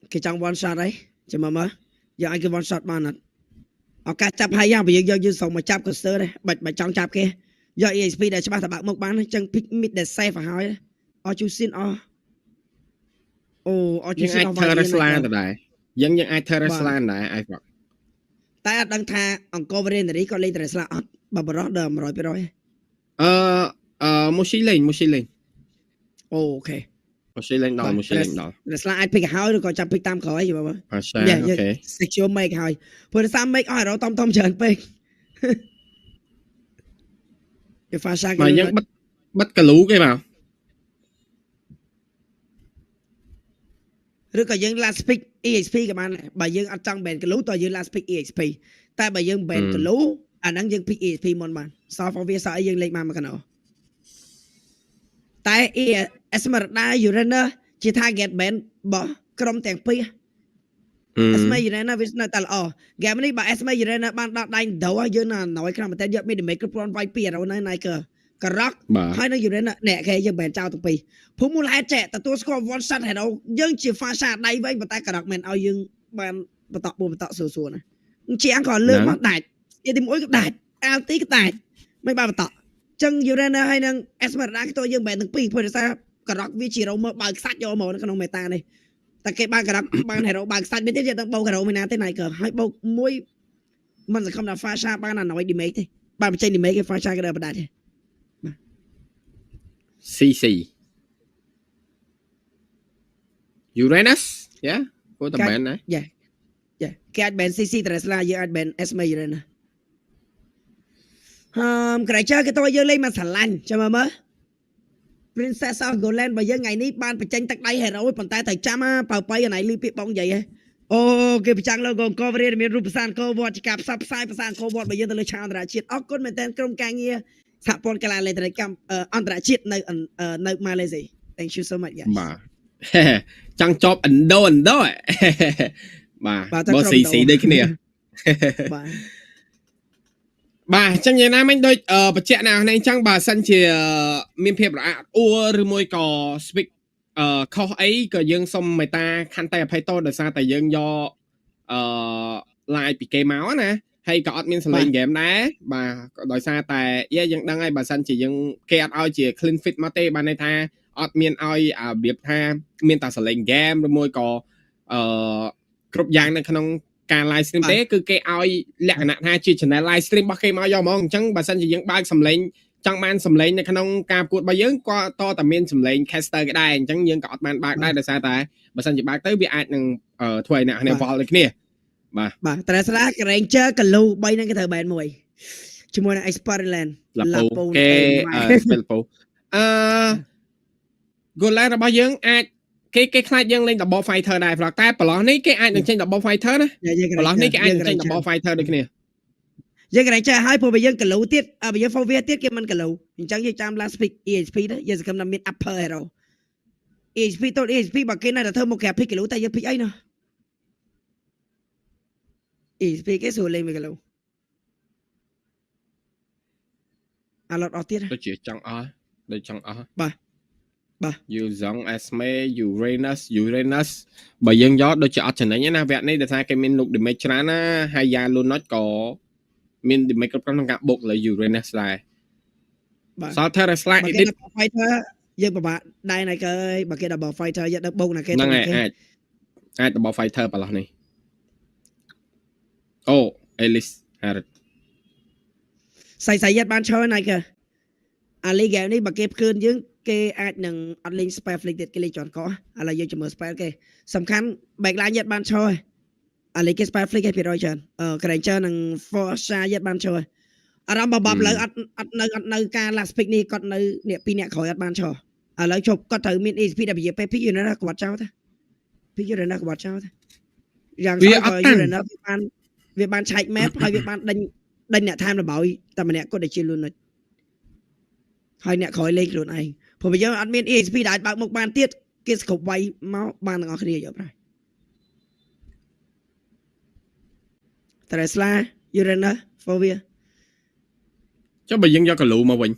cái trong one shot ấy chứ mà giờ ai cái one shot mà nè ở cả chập hai yang bây giờ như xong mà chập cái sơ đây bạch trong chập kia giờ EXP để cho bạn thằng bạn một bán chân pick mid để save phải hỏi ở chú xin ở ở chú xin ở vào Tesla tại dân ai Tesla này ai vậy tại đang tha ông cover này có lên Tesla bà bro đờm rồi một xí lên ok một xí lên đó Tesla ai pick hỏi rồi còn chập pick tam khỏi gì mà ok sexual make hỏi vừa Tesla make hỏi rồi tom chờn pick cái pha sang mà dân bắt cả lũ cái nào rồi có dân last pick EXP các bạn này bà dân ở trong bền cái lũ tôi dân last pick EXP tại bà dân bền cái lũ đang dân pick EXP môn bạn so for việc sợ dân lên mà cái nào tại Esmeralda Uranus chỉ target bền bỏ krom tiền pi Esmeralda Uranus với tại là game này bà Esmeralda Uranus bạn đã đánh đấu dân là nói cái mà tên giờ mình để make pro vai pi rồi này cơ cái rock hai nó Uranus nè cái dân bền trao tụi pi phú mua lại trẻ tại tôi score one shot hay đâu dân chỉ pha xa đây với mà tay cái rock mình ao dân bạn bắt sửa này chị ăn còn lương mắt đại vậy thì mỗi cái đại ao tí cái đại mấy ba bắt chân Uranus hay năng Esmeralda cái tôi dân bền từng pi thôi sao cái rock vi chỉ đâu mà bằng sát vô màu nó còn meta này tại cái ba cái rock ban này đâu bằng sát biết thế đang bầu cái đâu mình thế này cờ hay bầu mũi mình sẽ không là pha xa ban nào nói đi mấy thế ba trên đi mấy cái pha xa cái đời bắt đại CC Uranus yeah của tầm bền này yeah cái ad bền CC Tesla với ad bền Esmeralda Uranus cái chơi cái tôi dơ lên mà sẵn lành cho mà mới Princess of Goland bây giờ ngày ní ban phải tranh tắc đây hề rồi bàn tay thầy chăm á bảo bay này liên tiếp bóng vậy ấy cái chàng lo gồm cover miền rụp san cover chỉ cặp sắp sai san cover bây giờ tôi lấy chàng ra chết ốc con mình tên công càng nghe sạp pon cái là lên tới cam anh ra chết nơi Malaysia thank you so much guys bà chẳng chọc Ấn Độ bà bỏ xì đây cái nè bà chẳng như nam anh đôi bà trẻ nào này chẳng bà sân chỉ miền phép là rồi môi cò speak khó ấy cờ dương xong người ta khăn tay phải to được sao tại dương do lại bị cây máu nè hay có admin lên game đá bà đòi xa tại dân đăng ai bà sân chỉ dương kê ai chỉ clean fit mate bà này tha admin ai biết tha miền ta sẽ lên game rồi môi cò cướp giang này khôngการไลฟ์สตรีมเต้คือแกเอาแหลกหนักฮะจีชนะไลฟ์สตรีมบักเคมายอมองจังบัสันจะยังบ้าสำเร็จจังมันสำเร็จในขนมการพูดไปยังก็ต่อแต่เมียนสำเร็จแคสเตอร์ก็ได้จังยังกอดมันบ้าได้แต่ซาแต่บัสันจะบ้าเต้วิอาจหนึ่งถ้วยเนี่ยในวอลเลยเนี่ยบ้าแต่สระกระเรงเจอกันลูใบนั่นก็เธอแบนมวยชั่วโมงนั้นไอสปาร์แลนด์ลาปูสเปลปูกูไล่ระบายยังอาจcái khai dân lên double fighter này và cái bảo này cái ai được trên double fighter đó bảo này cái ai được trên double fighter được nè giờ cái này chơi hai bây giờ cái lẩu tiết bây giờ phô viết tiết cái mình cái lẩu chẳng như trong last pick EXP đó giờ sẽ cầm nằm bên upper rồi EXP tôi EXP bằng cái này là thơm một kẹp pick cái lẩu tay giờ pick ấy nữa EXP cái số lên cái lẩu lọt ở tiết tôi chỉ chẳng đây chẳng ba you giống Esme Uranus bởi dân gió đôi chợ chẳng đấy nhá vẹn này để thay cái mình lục để mấy chán á hay da luôn nó có mình để mấy cái trong gặp bột là Uranus này sao theo slide edit fighter dân bà đây này cái bà kia double fighter giờ double này cái ai double fighter bà này Alice Harris xài ban chơi này kìa Ali game này bà kia khơi dưới cái ad nâng online spare flick cái lấy chọn có là giờ chấm spare cái sầm khăn bạch lá nhật ban chơi lấy cái spare flick cái rồi chọn cái này chơi nâng forza nhật ban chơi ram bập lại nơi ca là speak này còn nơi nè pin nè khỏi ad ban chơi lấy chụp có thử min is pw pe pick you nó quạt trao thế pick you nó quạt trao thế rằng sao rồi nó việc ban chạy map hay việc ban đánh nè tham là bảo tao mà nè có để chơi luôn rồi hai nè khỏi lên luôn nàyผมbây giờ admin EXP ได้บางมุกบานទៀតគេស្គប់វាយមកបានទាំងអស់គ្នាយកប្រហែល Tesla Uranus Phobia ចុះបើយើងយកកលូមកវិញ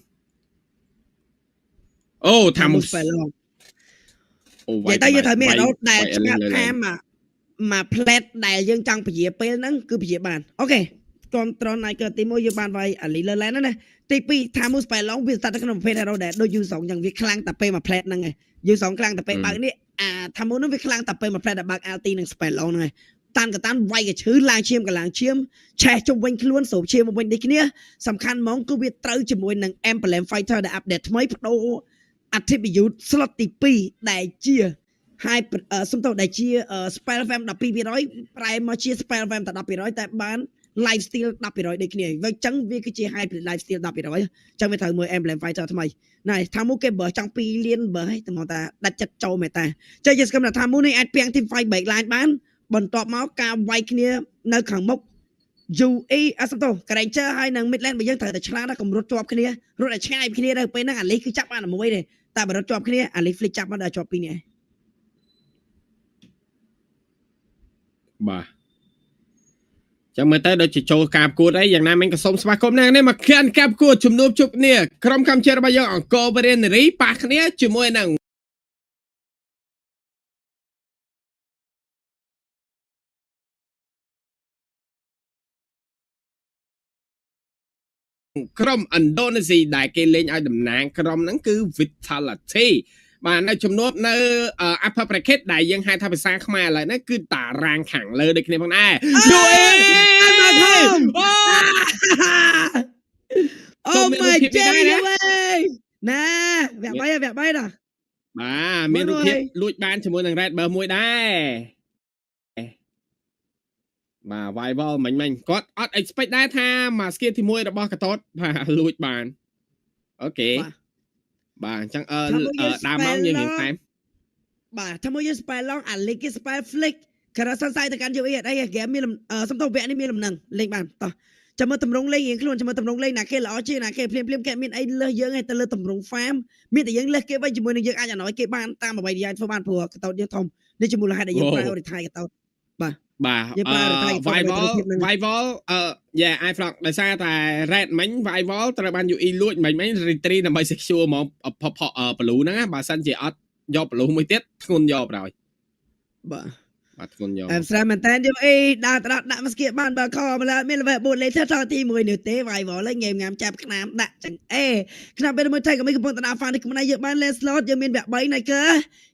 Thamus និយាយទៅយើងត្រូវមានអារ៉ូដែលច្បាប់តាម mà plate đại dương trong bây giờ pe nắng cứ bây giờ bàn ok còn tròn này cơ tí môi dương bàn vậy lý lơ lén đó này tí pi tham mưu phải long việc ta cái nông pe này đâu để đôi dương sòngอย่างviệcคลั่งแต่pe mà plate năng này dương sòngคลั่งแต่pe bạcนี่tham mưu nó việcคลั่งแต่pe mà plate bạc alti năng phải long này tanกับtan vay cái chữ làng chiêmกับลางchiêmแชร์จงวันคล้วนสูบเชียมวันนี้เนี่ยสำคัญมองกูเวียเต้าจมวยหนังแอมเปลมไฟเตอร์ได้อัปเดตไม่พอดูอัดที่ไปยุดสล็อตตีปีได้เชียhaiสมทบได้เชียสเปลแฟมดับปีร้อยปลายมาเชียสเปลแฟมตัดดับปีร้อยแต่บ้านไลฟ์สไตล์ดับปีร้อยได้ขี้เนี่ยไว้จังวิคือเชียให้ไลฟ์สไตล์ดับปีร้อยจังไปถ่ายมวยแอมเปลมไฟเตอร์ทำไมนายทำมุกเก็บเบอร์จังปีเลี้ยนเบอร์ให้แต่มองตาดัดจัดโจมแต่ใจจะกำลังทำมุกในแอดเพียงที่ไฟเบรกไลน์บ้านบนตัวเมาส์กาไวគ្នានៅខាងមុខ UE អត់សំទោស Granger ហើយនឹង Midland បើយើងត្រូវតែឆ្លាតកុំរត់ជាប់គ្នារត់ឲ្យឆ្ងាយពីគ្នាទៅពេលហ្នឹងអាលីគឺចាប់បានមួយទេតែបើរត់ជាប់គ្នាអាលី flick ចាប់បានដល់ជាប់ពីរនេះបាទចាំមើលទៅដូចជាចូលការប្រកួតអីយ៉ាងណាមិញក៏សូមស្វាគមន៍នេះមកខានការប្រកួតជំនួបជប់គ្នាក្រុមកម្ពុជារបស់យើងអង្គរវេរនារីប៉ះគ្នាជាមួយនឹងក្រុមឥណ្ឌូនេស៊ីដែលគេលេងឲ្យតំណាងក្រុមហ្នឹងគឺ Vitality បាទនៅជំនួបនៅ Upper Bracket ដែលយើងហៅថាភាសាខ្មែរឥឡូវហ្នឹងគឺតារាងខាងលើដូចគ្នាផងដែរយូអេមកហើយអូម៉ៃជេណាវាក់បីណាបាទមានរូបភាពលួចបានជាមួយនឹង Red Bull មួយដែរបាទ Vival មិញគាត់អត់ expect ដែរថាមក skill ទី1របស់កតតបាទលួចបានអូខេបាទអញ្ចឹងដើមមកយើងរៀនតាមបាទថាមកយើង spell long អា link គេ spell flick ក្រៅសរសៃទៅកាន់ UE អីហ្គេមមានសំទោសវគ្គនេះមានលំនឹងលេងបានតោះចាំមើលតម្រងលេងរៀងខ្លួនចាំមើលតម្រងលេងណាគេល្អជាងណាគេភ្លាមគេមានអីលើសយើងឯទៅលើតម្រង farm មានតែយើងលើសគេវិញជាមួយនឹងយើងអាចអណយគេបានតាមអ្វីដែលយើងធ្វើបានព្រោះកតតយើងធំនេះជាមូលហេតុដែលយើងប្រើ retire កតតបាទVival iFlock ដោយសារតែ Red មិញ Vival ត្រូវបាន UE លួចមិញ retrieve ដើម្បី secure ហ្មងបលូហ្នឹងបើសិនជាអត់យកបលូមួយទៀតធ្ងន់យកប្រហើយបាទធ្ងន់យកអែមស្រាមែនតើយកអីដាក់មកស្គៀបបានបើខម្ល៉េះមាន level 4លេខថតទី1នេះទេ Vival លេងងាមចាប់ខ្នាមដាក់ចឹងឆ្នាំពេលមួយថៃក៏មានកំពុងតាហ្វាននេះខ្លួនឯងយើងបាន lane slot យើងមានវគ្គ3ណាកើ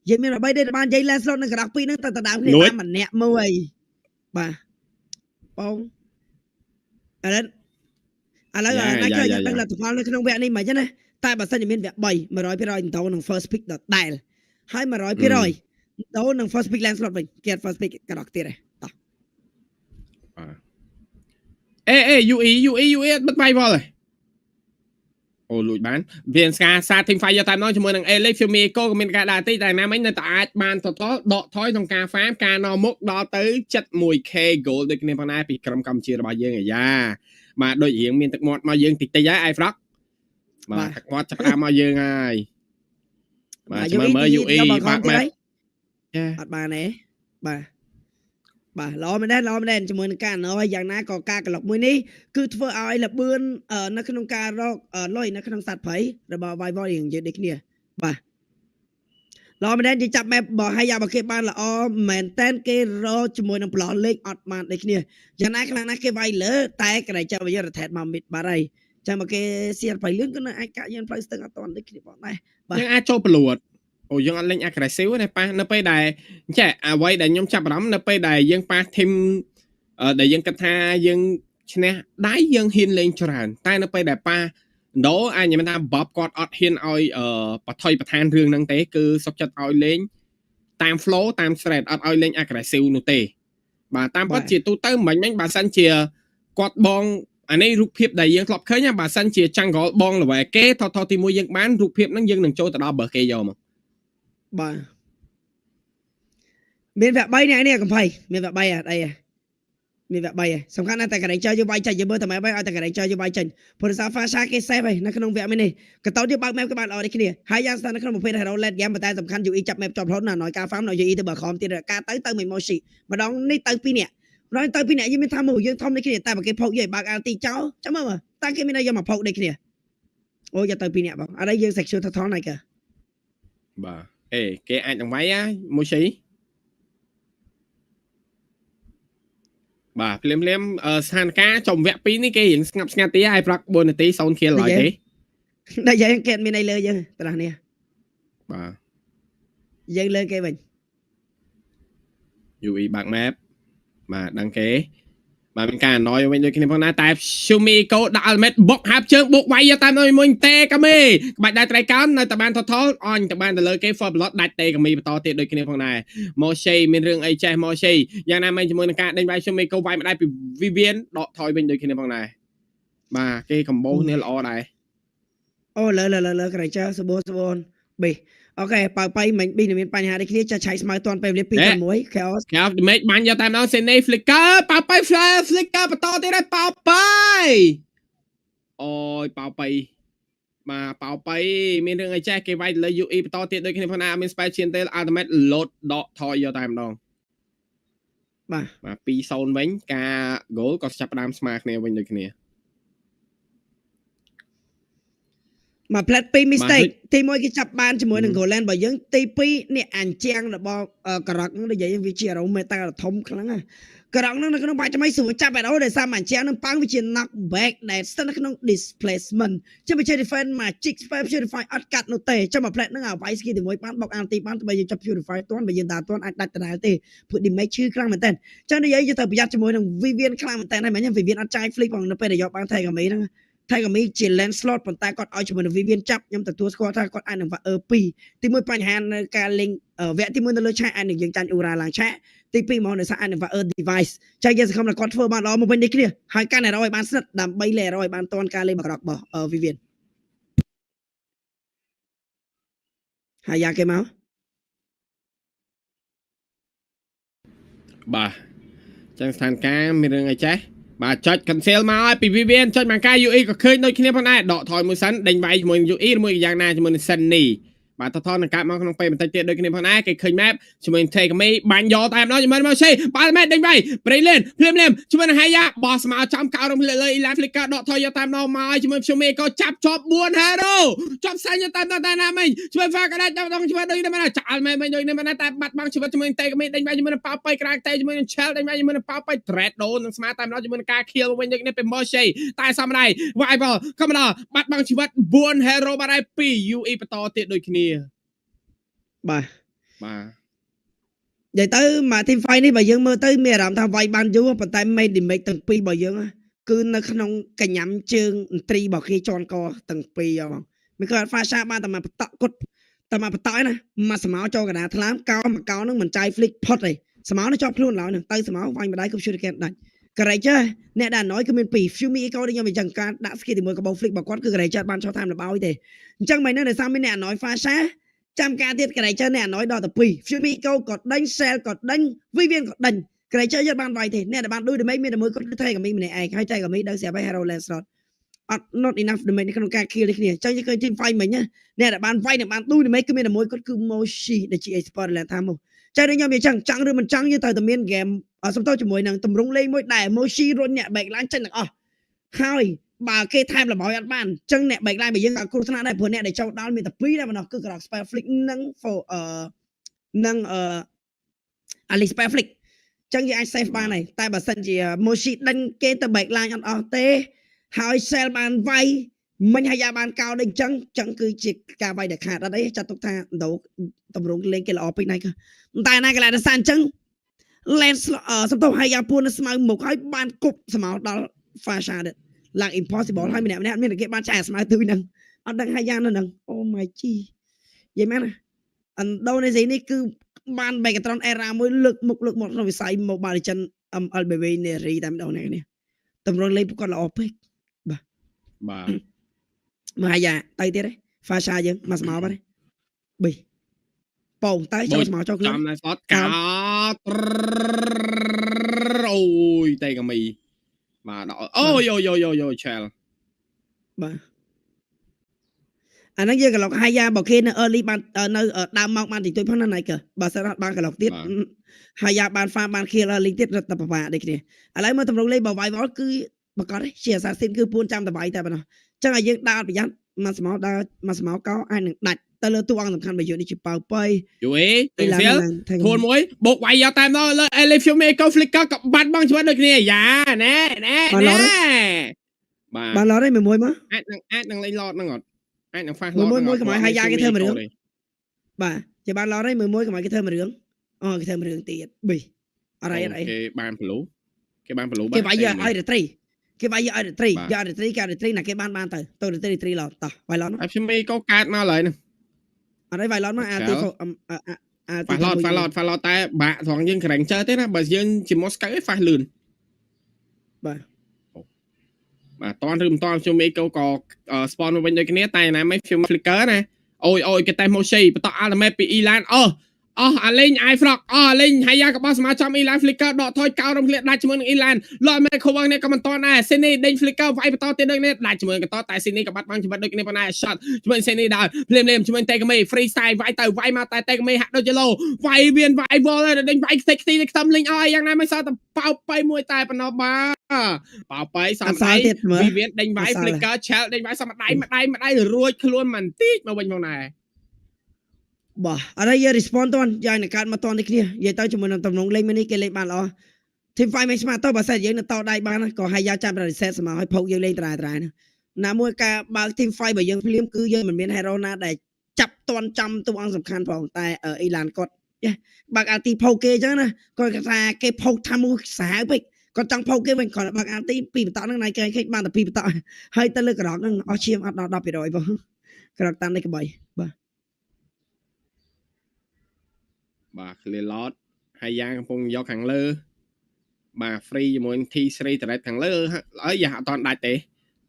យើងមានវគ្គ3ទេបាននិយាយ lane slot នឹងក្រាស់2ហ្នឹងទៅដើមគ្នាបានម្នាក់មួយបាទបងឥឡូវណាគេយើងដឹងលទ្ធផលនៅក្នុងវគ្គនេះមិនអញ្ចឹងណាតែបើសិនជាមានវគ្គ3 100% ទៅនឹង first pick ដដែលហើយ 100% ទៅនឹង first pick land slot វិញគេ first pick កណ្ដោះទៀតទេតោះUE បិទ Vival ហ៎អូលួចបានវាស្ការសារ team fight យកតាមនោះជាមួយនឹង Elix Fumi Eco ក៏មានការដាក់តិចតែណាមិញនៅតែអាចបានតតដកថយក្នុងការ farm ការនាំមុខដល់ទៅ 71k goal ដូចគ្នាផងដែរពីក្រុមកម្ពុជារបស់យើងអាយ៉ាបាទដូចរៀងមានទឹកមាត់មកយើងតិចៗហើយ iFlock បាទទឹកមាត់ចាប់តាមមកយើងហើយបាទមើល UE បាក់មែនអត់បានទេបាទល្អមែនដែរជាមួយនឹងការណយយ៉ាងណាក៏ការក្លុកមួយនេះគឺធ្វើឲ្យលបឿននៅក្នុងការរកលុយនៅក្នុងសត្វព្រៃរបស់ Vival យើងនិយាយដូចគ្នាបាទល្អមែនដែរនិយាយចាប់ map បើឲ្យយ៉ាបើគេបានល្អមែនតែនគេរកជាមួយនឹងប្លោះលេខអត់បានដូចគ្នាយ៉ាងណាខ្លាំងណាស់គេវាយលើតែកន្លែងចាំយើងរថែតមកមិតបាទហើយចាំមកគេសៀលព្រៃលឿនក៏នៅអាចកាក់យើងផ្លូវស្ទឹងអត់តាន់ដូចគ្នាផងដែរបាទយើងអាចចូលប្លួតអូយើងអត់លេង aggressive ទេប៉ះនៅពេលដែលចេះអ្វីដែលខ្ញុំចាប់អារម្មណ៍នៅពេលដែលយើងប៉ះ team ដែលយើងគិតថាយើងឈ្នះដៃយើងហ៊ានលេងច្រើនតែនៅពេលដែលប៉ះដោអាចនិយាយថា Bob គាត់អត់ហ៊ានឲ្យបថុយបន្តានរឿងហ្នឹងទេគឺសុខចិត្តឲ្យលេងតាម flow តាម straight អត់ឲ្យលេង aggressive នោះទេបាទតាមពិតជាទូទៅមិនមែនបើសិនជាគាត់បងអានេះរូបភាពដែលយើងធ្លាប់ឃើញបើសិនជា jungle បងល្វែគេថតទី1យើងបានរូបភាពហ្នឹងយើងនឹងចូលទៅដល់បើគេយកមកបាទមានវគ្គ3នេះកំភៃមានវគ្គ3អត់អីមានវគ្គ3សំខាន់ណាស់តែកន្លែងចើយើងវាយចេញយើងមើលតែម៉ែឲ្យតែកន្លែងចើយើងវាយចេញព្រោះសារ Fasha គេ save ហើយនៅក្នុងវគ្គនេះកតោយើងបើក map ក៏បានល្អដូចគ្នាហើយយ៉ាងស្ថាននៅក្នុងប្រភេទ Hero Late Game ប៉ុន្តែសំខាន់ UE ចាប់ map ជាប់រហូតណាឲ្យការ farm នៅ UE ទៅបើខំទៀតការទៅមិនមកស៊ីម្ដងនេះទៅ2នាក់ម្ដងទៅ2នាក់យើងមានថាមកយើងធំដូចគ្នាតែបើគេផុកយើងបើក LT ចោលចាំមើលតែគេមានឲ្យយកមកផុកដូចគ្នាអូយកទៅ2នាក់បងអត់ឲ្យយើង secure ថថហ្នឹងគេបាទគេអាចនឹងវាយមួយស៊ី បាទភ្លាមស្ថានភាពចំវគ្គ2នេះគេរៀងស្ងាត់ស្ងាត់ទីហើយប្រក4នាទី0 kill ឡើយទេ ដែលយើងគេមានអីលើយើងត្រង់នេះ បាទ យើងលើគេវិញ UE back map បាទដឹងគេបាទមានការអណយវិញដូចគ្នាផងណាតែ Shumiko ដាក់ Ultimate បុកហាប់ជើងបុកវាយយកតាមនៅមួយទេកាមីក្បាច់ដៃត្រៃកោននៅតែបាន total អញទៅបានទៅលើគេ for blood ដាច់ទេកាមីបន្តទៀតដូចគ្នាផងដែរ Moshe មានរឿងអីចេះ Moshe យ៉ាងណាមិញជាមួយនឹងការដេញវាយ Shumiko វាយម្ដាយពី Vivian ដកថយវិញដូចគ្នាផងដែរបាទគេកំបោសនេះល្អដែរ អូលើក្រៃចើសបូនបេអូខេប៉ៅប៉ៃមិញប៊ីមានបញ្ហាដូចគ្នាចាឆៃស្មៅតន់ពេលវេលា2ទៅ1 chaos គេអត់មេឃបាញ់យកតាមដល់ Sene Flicker ប៉ៅប៉ៃ Flicker បន្តទៀតហើយប៉ៅប៉ៃអូយប៉ៅប៉ៃបាទប៉ៅប៉ៃមានរឿងអីចេះគេវាយលើ UE បន្តទៀតដូចគ្នាផងណាមាន Special Tail Ultimate Load ដកថយយកតែម្ដងបាទ2-0វិញការ goal ក៏ចាប់ផ្ដើមស្មើគ្នាវិញដូចគ្នាមកផ្លែត2 mistake ទី1គេចាប់បានជាមួយនឹង Golan របស់យើងទី2នេះអញ្ចាំងរបស់ការ៉ុកនឹងនិយាយវាជារោមេតាធំខ្លាំងណាការ៉ុកនឹងនៅក្នុងបាច់ថ្មីស្រួលចាប់បែរដោយសារអញ្ចាំងនឹងប៉ាំងវាជា knock back ដែលស្ថិតនៅក្នុង displacement ចាំបើជា defend មក chick purify អត់កាត់នោះទេចាំមកផ្លែតនឹងឲ្យវាយ skill ទី1បានបុកអានទីបានបើយើងចាប់ purify ទាន់បើយើងដើរទាន់អាចដាច់ដដែលទេព្រោះ damage ឈឺខ្លាំងមែនតើចឹងនិយាយទៅប្រយ័ត្នជាមួយនឹង Vivian ខ្លាំងមែនតើហើយមិញ Vivian អត់ចាយ flick ផងនៅពេលដែលយកបាន Tiger May ហ្នឹងTiger May ជា landslot ប៉ុន្តែគាត់ឲ្យជាមួយនឹង Vivian ចាប់ខ្ញុំទទួលស្គាល់ថាគាត់អាចនឹង 2 ទី1បញ្ហានៅការលេងវគ្គទី1នៅលើឆាកអាចនឹងយើងចាញ់ Ura ឡើងឆាកទី2មកនៅសារអាចនឹង device ចឹងយើងសង្ឃឹមថាគាត់ធ្វើបានល្អមកវិញនេះគ្នាហើយកាន់តែរយបានស្និទ្ធដើម្បីលេងរយបានតន់ការលេងបក្រករបស់ Vivian ហើយយ៉ាងគេមកបាទចឹងស្ថានភាពមានរឿងអីចេះបាទចុច cancel មកឲ្យពី Vivian ចុចមកការ UE ក៏ឃើញដូចគ្នាផងដែរដកថយមួយសិនដេញវាយជាមួយ UE ឬមួយយ៉ាងណាជាមួយនឹង Sunny បាទថតនឹងកាត់មកក្នុងពេលបន្តិចទៀតដូចគ្នាផងដែរគេឃើញ map ជាមួយនឹង Take Me បាញ់យកតែម្ដងជាមួយមក Shay បាទ map ដេញវាយ Brilliant ភ្លាមជាមួយនឹង Haya បោះស្មៅចំកោរំលើ Elan Flicker ដកថយយកតែម្ដងមកជាមួយ Shume ក៏ចាប់ជាប់4 hero ជាប់សាញ់តែណាមិញជួយ Far ក៏ដាច់ដល់ជួយដូចនេះមិនចាល់មែនដូចនេះមិនតែបាត់បង់ជីវិតជាមួយនឹង Take Me ដេញវាយជាមួយនឹងប៉ៅប៉ៃក្រាកតែជាមួយនឹង Shell ដេញវាយជាមួយនឹងប៉ៅប៉ៃ Thread ដូននឹងស្មាតែម្ដងជាមួយនឹងការ kill វិញដូចនេះពី Moshe តែសំដៃ Viable ក៏ម្ដងបាត់បង់ជីវិត4 hero បាត់ហើយ2 UE បន្តទៀតដូចគ្នាបាទនិយាយទៅមក team fight នេះបើយើងមើលទៅមានអារម្មណ៍ថាវាយបានយូរប៉ុន្តែ main damage ទាំងពីររបស់យើងគឺនៅក្នុងកញ្ញាំជើងឥន្ទ្រីរបស់គេជន់កទាំងពីរបងមិនគាត់ Fasha បានតែមកបតក់គាត់តែមកបតក់ណាមកស្មៅចូលកណ្ដាលថ្លើមកោនឹងមិនចាយ flick ផុតទេស្មៅនឹងជាប់ខ្លួនឡើយនឹងទៅស្មៅវាយម្ដាយគឺ shuriken ដាច់ Courageous អ្នកដែលណយគឺមាន2 Fumi Eco ដែលខ្ញុំអញ្ចឹងការដាក់ skill ទី1កបោ flick របស់គាត់គឺ Courageous បាន short time របស់ទេអញ្ចឹងមិននៅដោយសារមានអ្នកណយ Fashaចាំការទៀត Courageous អ្នកណយដល់ទៅ2 Fumi Eco ក៏ដេញ Cell ក៏ដេញ Vivian ក៏ដេញ Courageous យកបានវាយទេអ្នកដែលបានដូច damage មានតែមួយគាត់គឺ Tiger Me ម្នាក់ឯងហើយ Tiger Me ដឹងស្រាប់ហើយ Hero Landslot អត់ not enough damage ក្នុងការ kill នេះគ្នាអញ្ចឹងយើងឃើញ team fight មិញណាអ្នកដែលបានវាយនិងបានដូច damage គឺមានតែមួយគាត់គឺ Moshi ដែលជា expert ឡើងថាមកចា៎ខ្ញុំនិយាយចឹងចង់ឬមិនចង់យើងត្រូវតែមាន game សំទោសជាមួយនឹងតម្រងលេងមួយដែល Moshi រុញអ្នក backline ចេញទាំងអស់ហើយបើគេថែមលំអយអត់បានអញ្ចឹងអ្នក backline របស់យើងក៏គ្រោះថ្នាក់ដែរព្រោះអ្នកដែលចូលដល់មានតែ2ដែរប៉ុណ្ណោះគឺ Rock Spell Flick និងAli Spell Flick អញ្ចឹងយើងអាច save បានហើយតែបើសិនជា Moshi ដេញគេទៅ backline អត់អស់ទេហើយ Cell បានវាយមិញហើយយ៉ាបានកោដូចអញ្ចឹងគឺជាការវាយដែលខាតអត់អីចាត់ទុកថាតម្រងលេងគេល្អពេកណាស់តែណាកន្លែងដល់សាអញ្ចឹង Lens សំទោសហើយយ៉ាពួននៅស្មៅមុខហើយបានគប់ស្មៅដល់ Fasha ឡើង impossible ហើយម្នាក់មានគេបានចាយស្មៅទៅហ្នឹងអត់ដឹងហើយយ៉ានៅហ្នឹងអូ my g និយាយមែនណាឥណ្ឌូនេស៊ីនេះគឺបាន Megatron era មួយលើកមុខក្នុងវិស័យ Mobile Legends MLBB នារីតែម្ដងនេះតម្រងលេងគាត់ល្អពេកបាទមកយ៉ាទៅទៀតទេ Fasha យើងមកស្មៅបាត់ទេប៉ោទៅចូលស្មៅចូលខ្លួនចាំណែសតកោអូយតែកាមីបាទអូយ Shell បាទអាហ្នឹងយើងកន្លងហាយ៉ាបើគេនៅ early បាននៅដើមមកបានតិចតួចផងណាណៃកើបើសិនអត់បានកន្លងទៀតហាយ៉ាបាន farm បាន kill early ទៀតរត់តែប្រមាដូចគ្នាឥឡូវមើលតម្រងលេងបើ Vival គឺប្រកាសជា assassin គឺពួនចាំតបាយតែប៉ុណ្ណោះអញ្ចឹងឲ្យយើងដើរប្រយ័ត្នមកស្មៅដើរមកស្មៅកោអាចនឹងដាច់ ទៅលើតួអង្គសំខាន់របស់យើងនេះជាប៉ៅប៉ៃ យូអេ អី ទាំង ឡើង សៀល ឡើងថែ ធួនមួយបុកវាយយកតាមដល់លើ Elifumi Eco Flicker ក៏បាត់បង់ជីវិតដូចគ្នាយ៉ាណែបាទ បានឡតឯមួយមក អាចនឹងលេងឡតហ្នឹងអត់អាចនឹង fast មួយកុំឲ្យហាយ៉ាគេធ្វើមួយរឿងបាទជាបានឡតឯមួយកុំឲ្យគេធ្វើមួយរឿងអូគេធ្វើមួយរឿងទៀតប៊ីអរ៉ៃ គេបានប្លូគេបានប្លូ គេវាយឲ្យរត្រីគេវាយឲ្យរត្រីយករត្រីគេរត្រីណាគេបានទៅរត្រីឡតតោះវាយឡត Elifumi ក៏កើតមកឡើយហ្នឹង អត់ឲ្យវាយឡតមកអាទីហ្វាឡតតែបាក់ត្រង់យើងក្រែងចើទេណាបើយើងជាមកស្កៅឯង fast លឿន បាទតន់ឬមិនតន់ខ្ញុំមេកោក៏ spawn មកវិញដូចគ្នាតែណាមិន film flicker ណាអូយគេតែ moshi បន្ត ultimate ពី Elan អាលេង iFrog អាលេង Haya ក៏បោះសមាចំ Elan flicker ដកថយកោរំលាកដាច់ជាមួយនឹង Elan លត់មេខូវងនេះក៏មិនតន់ដែរ Sini ដេញ flicker វាយបន្តទៀតដូចនេះដាច់ជាមួយក៏តតែ Sini ក៏បាត់បង់ជីវិតដូចគ្នាប៉ុន្តែ shot ជាមួយ Sini ដល់ភ្លាមជាមួយ Tegami freestyle វាយទៅវាយមកតែ Tegami ហាក់ដូចជាលោវាយវាយ wall ដេញវាយខ្ទេចខ្ទីខ្ទឹមលេងឲ្យយ៉ាងណាមិនសល់តែប៉ោប៉ៃមួយតែប៉ុណ្ណោះបាទប៉ោប៉ៃសំដៃវិវិនដេញវាយ flicker shell ដេញវាយសំដៃម្ដាយរួចខ្លួនមិនតិចមកវិញផងដែរ បាទអត់ឲ្យយើង respond តន់យ៉ាងនឹងកើតមកតន់នេះគ្នានិយាយទៅជាមួយនឹងតំណងលេងនេះគេលេងបានល្អ team fight មិនស្មាតទៅបើសិនយើងនឹងតដៃបានក៏ហើយយ៉ាចាំ reset ស្មើឲ្យភោគយើងលេងត្រាណាមួយការបើក team fight របស់យើងភ្លាមគឺយើងមិនមាន hero ណាដែលចាប់តន់ចំតួអង្គសំខាន់ផងតែអេឡានគាត់បើកអាទីភោគគេអញ្ចឹងណាគាត់គេថាគេភោគថាមួយសាហាវពេកគាត់ចង់ភោគគេវិញគាត់បើកអាទី2បន្តហ្នឹងណៃគេបានតែ2បន្តហើយទៅលើក្រោកហ្នឹងអស់ឈាមអត់ដល់ 10% បងក្រោកតាមនេះក្បីបាទ បាទ clear lot ហើយយ៉ាងកំពុងយកខាងលើបាទ free ជាមួយ T3 direct ខាងលើហើយយ៉ាអត់តន់ដាច់ទេ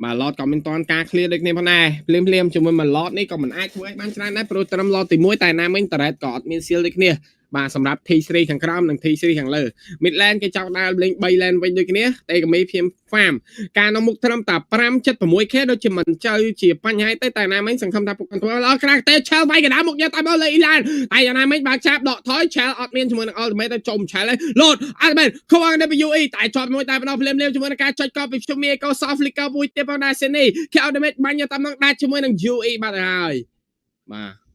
បាទ lot ក៏មានតន់ការ clear ដូចគ្នាផងដែរភ្លាមជាមួយមួយ lot នេះក៏មិនអាចធ្វើឲ្យបានច្រើនដែរព្រោះត្រឹម lot ទី1តែណាមិញ direct ក៏អត់មាន seal ដូចគ្នាបាទសម្រាប់ T3 ខាងក្រោមនិង T3 ខាងលើ mid lane គេចង់ដើរលេង3 lane វិញដូចគ្នាតែក៏មានភាព farm ការនៅមុខត្រឹមតែ 5.6k ដូចជាមិនចៅជាបញ្ហាទេតែណាមិញសង្ឃឹមថាពួកគាត់ធ្វើល្អក្រាស់ទេ Shell វាយកណ្ដាលមុខយកតែមកលើ Elan តែយ៉ាងណាមិញបើចាប់ដកថយ Shell អត់មានជាមួយនឹង ultimate ទៅចុំ Shell ហើយលោត ultimate ខំដល់ WE តែជាប់មួយតែម្ដងភ្លាមជាមួយនឹងការចុចកប់ពីខ្ញុំមីក៏ soft flicker មួយទៀតផងដែរ Sini គេ ultimate បាញ់តាមនឹងដាច់ជាមួយនឹង UE បាត់ហើយបាទ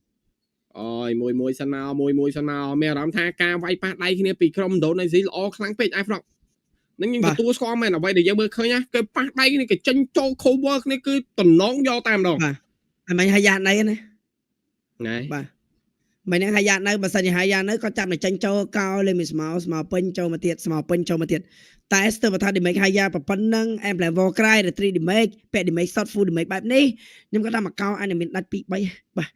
អូយមួយសិនមកមួយសិនមកមានអារម្មណ៍ថាការវាយប៉ះដៃគ្នាពីក្រុម Indonesia ល្អខ្លាំងពេក iFrog នឹងយើងទទួលស្គាល់មែនអ្វីដែលយើងមើលឃើញណាគេប៉ះដៃគ្នាគេចេញចូល cover គ្នាគឺតំណងយកតែម្ដងបាទហើយមិញហើយយ៉ាណៃណាណែបាទមិញហ្នឹងហើយយ៉ានៅបើសិនជាហើយយ៉ានៅក៏ចាប់តែចេញចូលកោលេមីស្មៅពេញចូលមកទៀតស្មៅពេញចូលមកទៀតតែស្ទើរបើថា damage ហើយយ៉ាប៉ុណ្ណឹង emblem war cry ឬ 3 damage ពាក់ damage shot full damage បែបនេះខ្ញុំគាត់ថាមកកោអាចមានដាច់2 3បាទ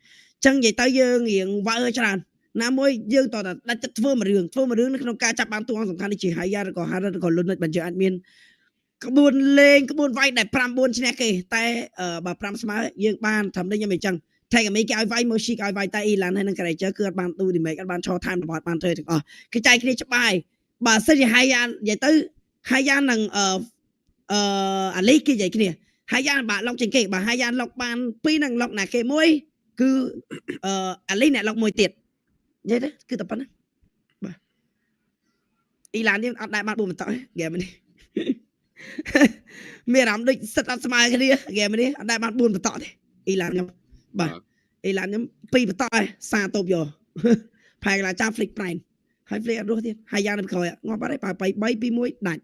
ចឹងនិយាយទៅយើងរៀងវ៉ើច្រើនណាមួយយើងតតែដាច់ចិត្តធ្វើមួយរឿងនៅក្នុងការចាប់បានតួអង្គសំខាន់នេះជាហើយយ៉ាឬក៏ Harrod ឬក៏ Lunit បើយើងអាចមានក្បួនលេងក្បួនវាយដែល 5-4 ឈ្នះគេតែបើ 5 ស្មើយើងបានត្រឹមនេះខ្ញុំមិនចឹងតែក៏មានគេឲ្យវាយ Moshi ឲ្យវាយតែ Elan ហើយនឹង Creature គឺអត់បាន do damage អត់បានឈរ time របស់អត់បានធ្វើទាំងអស់គេចែកគ្នាច្បាស់បើសិនជាហើយយ៉ានិយាយទៅហើយយ៉ានឹងអាលីគេនិយាយគ្នាហើយយ៉ាបាក់ឡុកជាងគេបើហើយយ៉ាឡុកបាន2នឹងឡុកណាគេមួយគឺអាលីអ្នកឡុកមួយទៀតនិយាយទៅគឺតែប៉ុណ្ណឹងបាទអ៊ីឡាននេះអត់ដែរបាន4បន្តទេហ្គេមនេះមានអារម្មណ៍ដូចសិតអត់ស្មើគ្នាហ្គេមនេះអត់ដែរបាន4បន្តទេអ៊ីឡានខ្ញុំបាទអ៊ីឡានខ្ញុំ2បន្តឯងសាតូបយកផែកន្លងចាំ flick prime ហើយ flick អត់រស់ទៀតហើយយ៉ាងនៅក្រោយងាប់បាត់ហើយបើ3 2 1ដាច់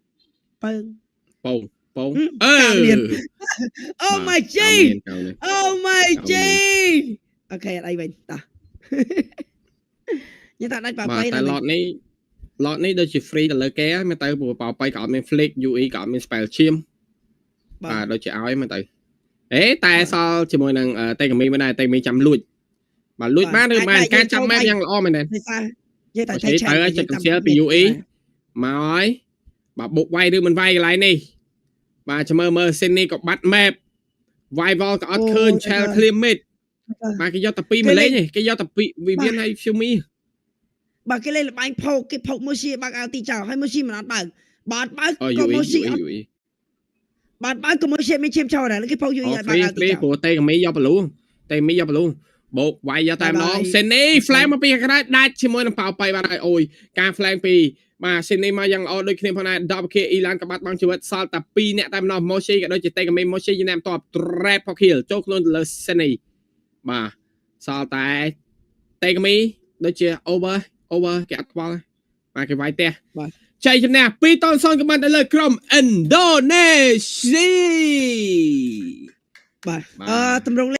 ពើងពងអូmy g អូខេអត់អីវិញតោះញ៉ាំតែដាច់បើ3តែ lot នេះដូចជា free ទៅលើគេហើយមើលទៅព្រោះប៉ោប៉ៃក៏អត់មាន flick UE ក៏អត់មាន spell ឈាមបាទដូចជាឲ្យមើលទៅតែសល់ជាមួយនឹងតេកាមីមិនដែរតេកាមីចាំលួចបាទលួចបានឬបានការចាំម៉ែយ៉ាងល្អមែនទេនិយាយតែឆែកទៅចិត្តកញ្ជិលពី UE មកហើយបាទបុកវាយឬមិនវាយកន្លែងនេះបាទចាំមើល Sini ក៏បាត់ map វាយ wall ក៏អត់ឃើញ Shell clear mid បាទគេយកតែ2ម្លេងទេគេយកតែ2វិមានហើយ Fumi បើគេលេងលបាញ់ផោកគេផោក Moshi បើកអាទីចោលហើយ Moshi មិនអត់បើកបើអត់បើកក៏ Moshi អត់បាទបើកក៏ Moshi មានឈាមចោលដែរគេផោក UE ឲ្យបើកអាទីចោលព្រោះតេកាមីយកបលូបោកវាយយកតែម្ដង Sini flank មកពីខាងក្រៅដាច់ជាមួយនឹងប៉ោប៉ៃបានហើយអូយការ flank ពីបាទ Sini មកយ៉ាងល្អដូចគ្នាផងដែរ 10k Elan ក៏បាត់បង់ជីវិតសល់តែ2នាក់តែម្ដង Moshi ក៏ដូចជាតេកាមី Moshi ជាអ្នកបន្ទាប់ trap ផោ kill ចូលខ្លួនទៅលើ Sini បាទ សល់តែតេកមីដូចជា over គេអត់ខ្វល់មកគេវាយផ្ទះចៃជំនះ2-0កំបានទៅលើក្រុមឥណ្ឌូនេស៊ី បាទតម្រង